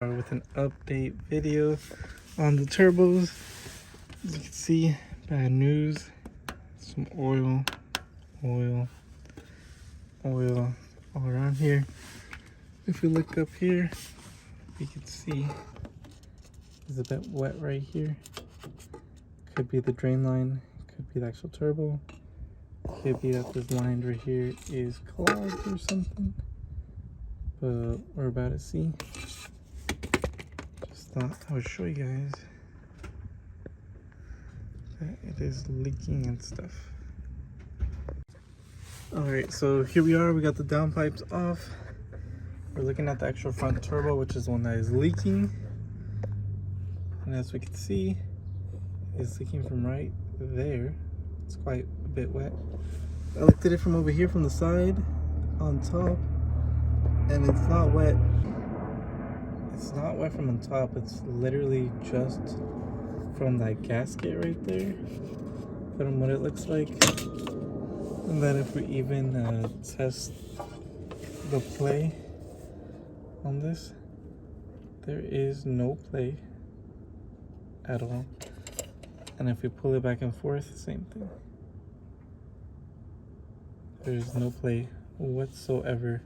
With an update video on the turbos. As you can see, bad news. Some oil all around here. If we look up here, we can see it's a bit wet right here. Could be the drain line, could be the actual turbo, could be that this line right here is clogged or something, but we're about to see. Just thought I would show you guys that it is leaking and stuff. Alright, so here we are, we got the downpipes off. We're looking at the actual front turbo, which is the one that is leaking. And as we can see, it's leaking from right there. It's quite a bit wet. I looked at it from over here from the side on top, and it's not wet. It's not wet from on top, it's literally just from that gasket right there, from what it looks like. And then if we even test the play on this, there is no play at all. And if we pull it back and forth, same thing. There's no play whatsoever.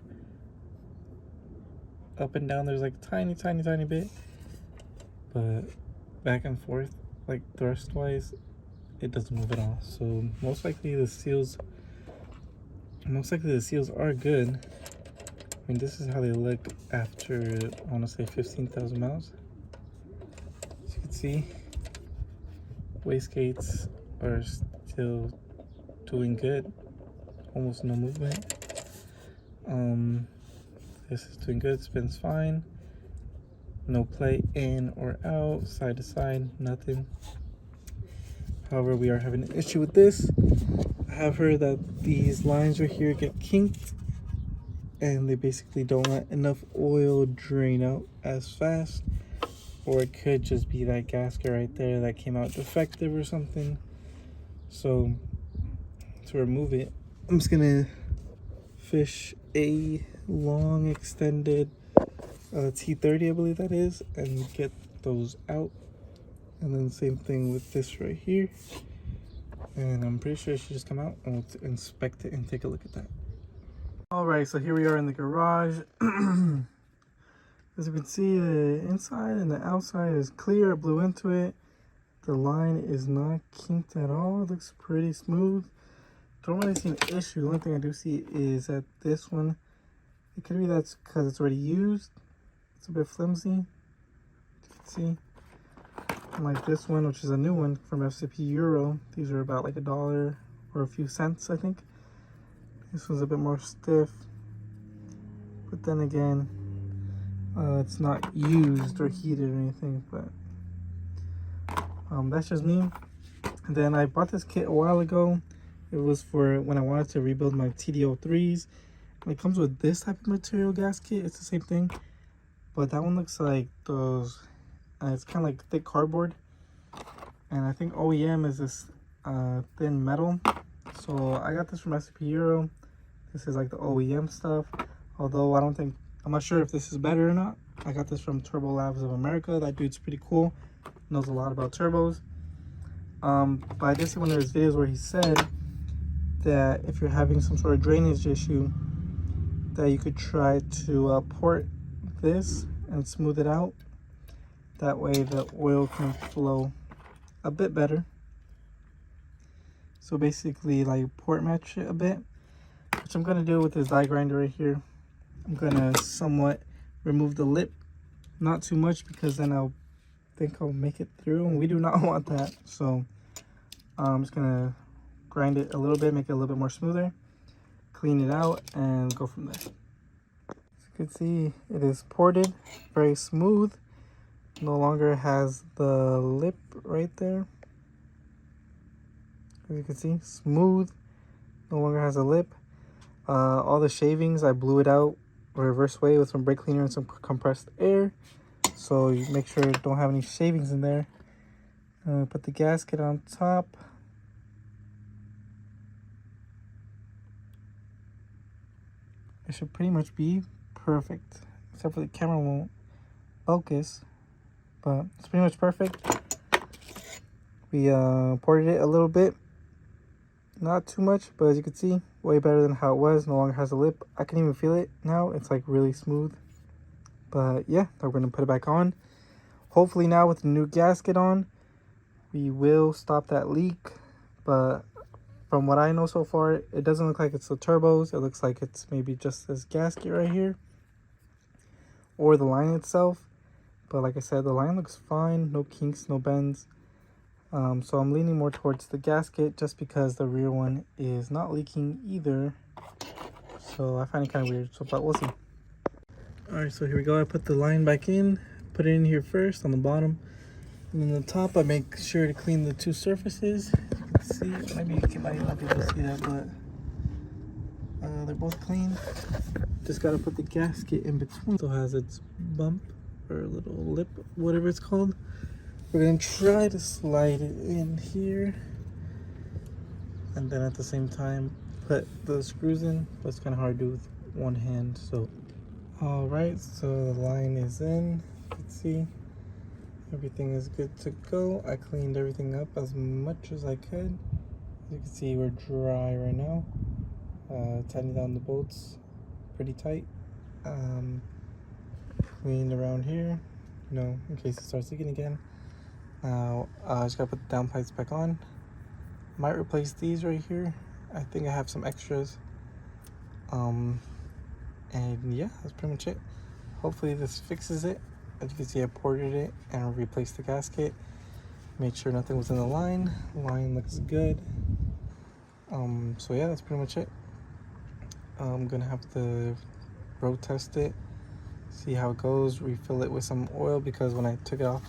Up and down there's like tiny bit, but back and forth, like thrust wise, it doesn't move at all. So most likely the seals are good. I mean, this is how they look after, I want to say 15,000 miles. As you can see, wastegates are still doing good, almost no movement. This is doing good, spins fine, no play in or out, side to side, nothing. However, we are having an issue with this. I have heard that these lines right here get kinked and they basically don't let enough oil drain out as fast, or it could just be that gasket right there that came out defective or something. So to remove it, I'm just gonna fish a long extended T30, I believe that is, and get those out. And then same thing with this right here, and I'm pretty sure it should just come out, and we'll inspect it and take a look at that. All right, so here we are in the garage. As you can see, the inside and the outside is clear. I blew into it. The line is not kinked at all. It looks pretty smooth. Don't really see an issue. The only thing I do see is that this one, it could be that's because it's already used. It's a bit flimsy. You can see. Like this one, which is a new one from FCP Euro. These are about like $1 or a few cents, I think. This one's a bit more stiff. But then again, it's not used or heated or anything, but that's just me. And then I bought this kit a while ago. It was for when I wanted to rebuild my TD03s. And it comes with this type of material gasket. It's the same thing, but that one looks like those, it's kind of like thick cardboard. And I think OEM is this thin metal. So I got this from FCP Euro. This is like the OEM stuff. Although I'm not sure if this is better or not. I got this from Turbo Labs of America. That dude's pretty cool. Knows a lot about turbos. But I did see one of his videos where he said that if you're having some sort of drainage issue, that you could try to port this and smooth it out. That way the oil can flow a bit better. So basically like port match it a bit, which I'm gonna do with this die grinder right here. I'm gonna somewhat remove the lip, not too much, because then I'll make it through, and we do not want that. So I'm just gonna grind it a little bit, make it a little bit more smoother, clean it out, and go from there. As you can see, it is ported, very smooth. No longer has the lip right there. As you can see, smooth, no longer has a lip. All the shavings, I blew it out reverse way with some brake cleaner and some compressed air, so you make sure you don't have any shavings in there. Put the gasket on top. It should pretty much be perfect, except for the camera won't focus, but it's pretty much perfect. We ported it a little bit, not too much, but as you can see, way better than how it was. No longer has a lip. I can even feel it now. It's like really smooth. But yeah, we're gonna put it back on. Hopefully now with the new gasket on, we will stop that leak. But from what I know so far, it doesn't look like it's the turbos. It looks like it's maybe just this gasket right here or the line itself. But like I said, the line looks fine. No kinks, no bends. So I'm leaning more towards the gasket just because the rear one is not leaking either. So I find it kind of weird, so but we'll see. Alright, so here we go. I put the line back in, put it in here first on the bottom. And then the top, I make sure to clean the two surfaces. As you can see, maybe you might not be able to see that, but they're both clean. Just gotta put the gasket in between. Still has its bump or little lip, whatever it's called. We're gonna try to slide it in here, and then at the same time put the screws in, but it's kind of hard to do with one hand. So all right, so the line is in. You can see everything is good to go. I cleaned everything up as much as I could. As you can see, we're dry right now. Tightening down the bolts pretty tight. Cleaned around here, you know, in case it starts leaking again. Now I just gotta put the downpipes back on. Might replace these right here. I think I have some extras. And yeah, that's pretty much it. Hopefully this fixes it. As you can see, I ported it and replaced the gasket. Made sure nothing was in the line. Line looks good. So yeah, that's pretty much it. I'm gonna have to road test it, see how it goes, refill it with some oil, because when I took it off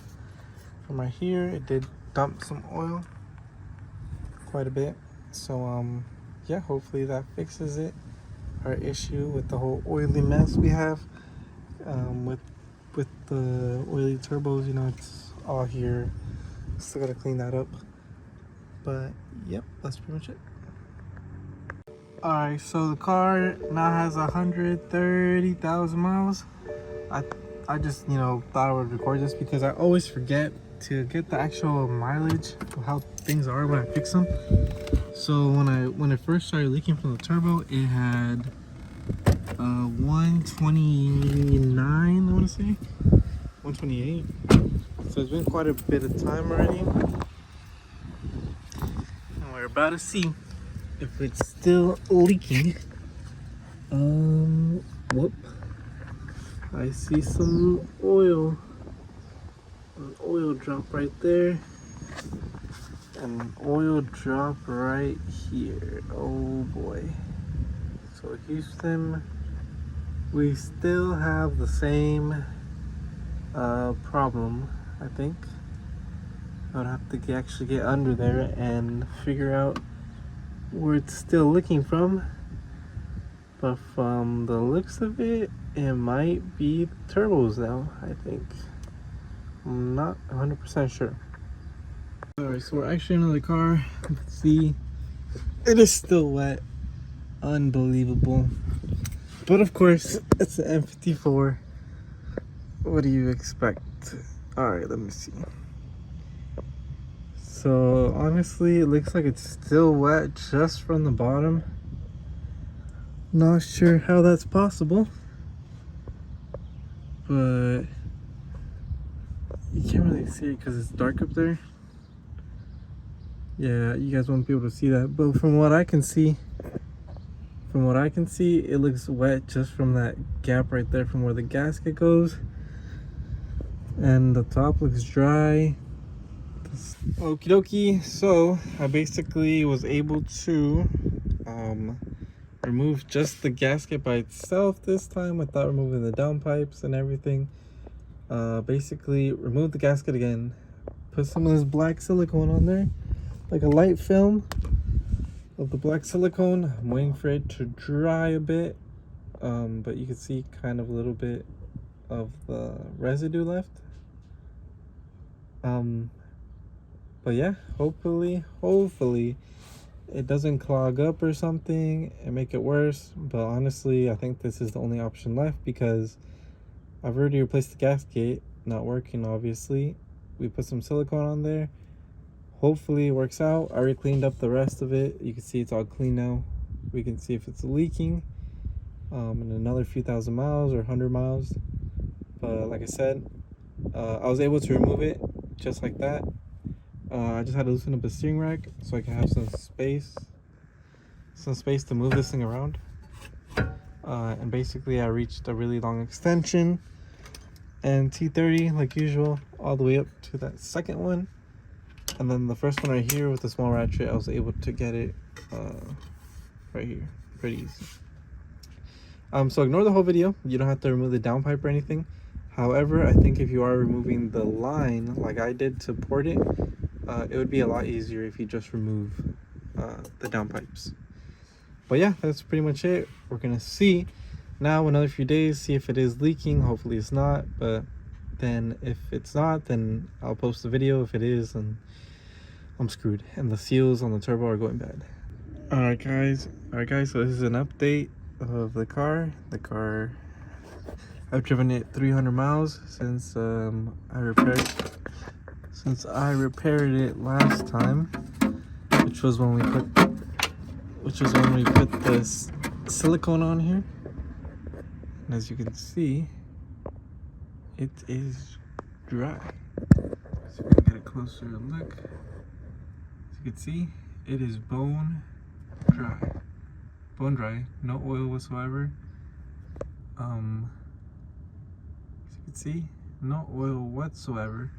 from right here, it did dump some oil, quite a bit. So yeah, hopefully that fixes it. Our issue with the whole oily mess we have with the oily turbos, you know, it's all here. Still gotta clean that up, but yep, that's pretty much it. All right, so the car now has 130,000 miles. I just, you know, thought I would record this because I always forget to get the actual mileage of how things are when I fix them. So when it first started leaking from the turbo, it had 129, I want to say 128. So it's been quite a bit of time already, and we're about to see if it's still leaking. Whoop. I see some oil. An oil drop right there. And an oil drop right here. Oh boy. So Houston, we still have the same problem, I think. I would have to actually get under there and figure out where it's still leaking from. But from the looks of it, it might be the turbos now, I think. I'm not 100% sure. Alright, so we're actually in the car. Let's see. It is still wet. Unbelievable. But of course, it's an M54. What do you expect? Alright, let me see. So honestly, it looks like it's still wet just from the bottom. Not sure how that's possible, but you can't really see it because it's dark up there. Yeah, you guys won't be able to see that, but from what I can see, it looks wet just from that gap right there from where the gasket goes, and the top looks dry. Okie dokie. So I basically was able to remove just the gasket by itself this time without removing the downpipes and everything. Basically remove the gasket again, put some of this black silicone on there, like a light film of the black silicone. I'm waiting for it to dry a bit, but you can see kind of a little bit of the residue left. But yeah, hopefully it doesn't clog up or something and make it worse. But honestly, I think this is the only option left, because I've already replaced the gasket, not working obviously. We put some silicone on there. Hopefully it works out. I already cleaned up the rest of it. You can see it's all clean now. We can see if it's leaking in another few thousand miles or 100 miles. But like I said, I was able to remove it just like that. I just had to loosen up the steering rack so I can have some space to move this thing around. And basically I reached a really long extension and T30 like usual all the way up to that second one, and then the first one right here with the small ratchet, I was able to get it right here pretty easy. So ignore the whole video. You don't have to remove the downpipe or anything. However, I think if you are removing the line like I did to port it, it would be a lot easier if you just remove the downpipes. But yeah, that's pretty much it. We're gonna see now another few days, see if it is leaking. Hopefully it's not, but then if it's not, then I'll post the video. If it is, then I'm screwed and the seals on the turbo are going bad. All right guys, so this is an update of the car. I've driven it 300 miles since I repaired it last time, which was when we put this silicone on here. And as you can see, it is dry. So we can get a closer look. As you can see, it is bone dry. Bone dry, no oil whatsoever. As you can see, no oil whatsoever.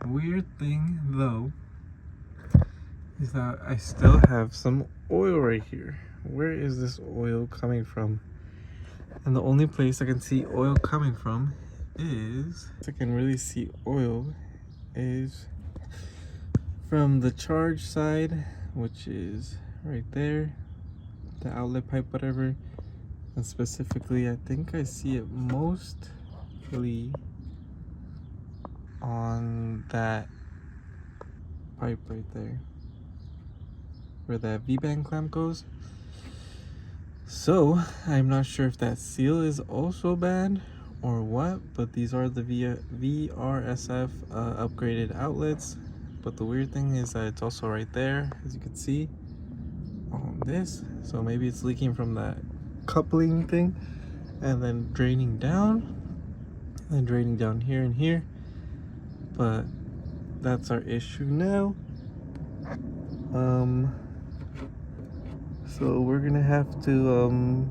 Weird thing though is that I still have some oil right here. Where is this oil coming from? And the only place I can see oil coming from is, I can really see oil, is from the charge side, which is right there, the outlet pipe, whatever. And specifically, I think I see it mostly on that pipe right there, where that V-band clamp goes. So I'm not sure if that seal is also bad or what, but these are the VRSF upgraded outlets. But the weird thing is that it's also right there, as you can see on this. So maybe it's leaking from that coupling thing and then draining down, and then draining down here and here. But that's our issue now. So we're gonna have to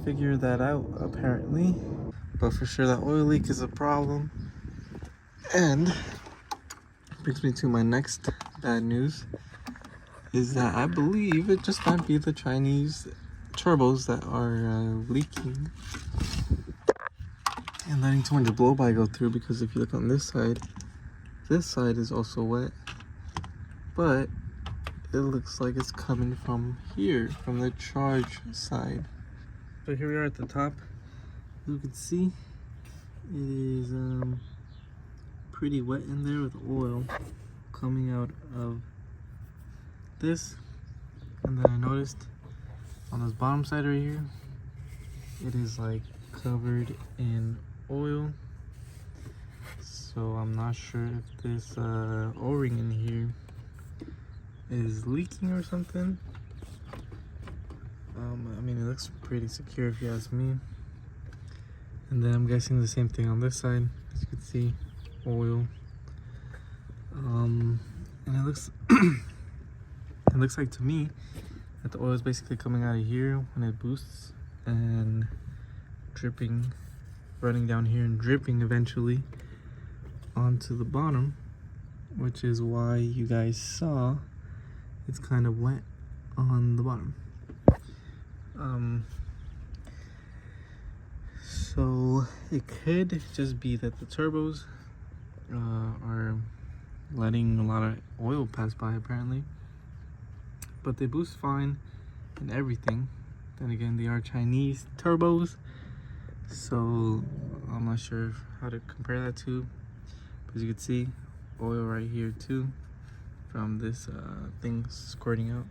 figure that out apparently. But for sure that oil leak is a problem. And brings me to my next bad news, is that I believe it just might be the Chinese turbos that are leaking and letting too much blow by go through, because if you look on this side is also wet, but it looks like it's coming from here, from the charge side. So here we are at the top. You can see it is pretty wet in there with oil coming out of this. And then I noticed on this bottom side right here, it is like covered in oil. So I'm not sure if this O-ring in here is leaking or something. I mean, it looks pretty secure if you ask me. And then I'm guessing the same thing on this side. As you can see, oil. And it looks it looks like to me that the oil is basically coming out of here when it boosts and dripping, running down here and dripping eventually onto the bottom, which is why you guys saw it's kind of wet on the bottom. So it could just be that the turbos are letting a lot of oil pass by apparently, but they boost fine and everything. Then again, they are Chinese turbos, so I'm not sure how to compare that to. But as you can see, oil right here too from this thing squirting out.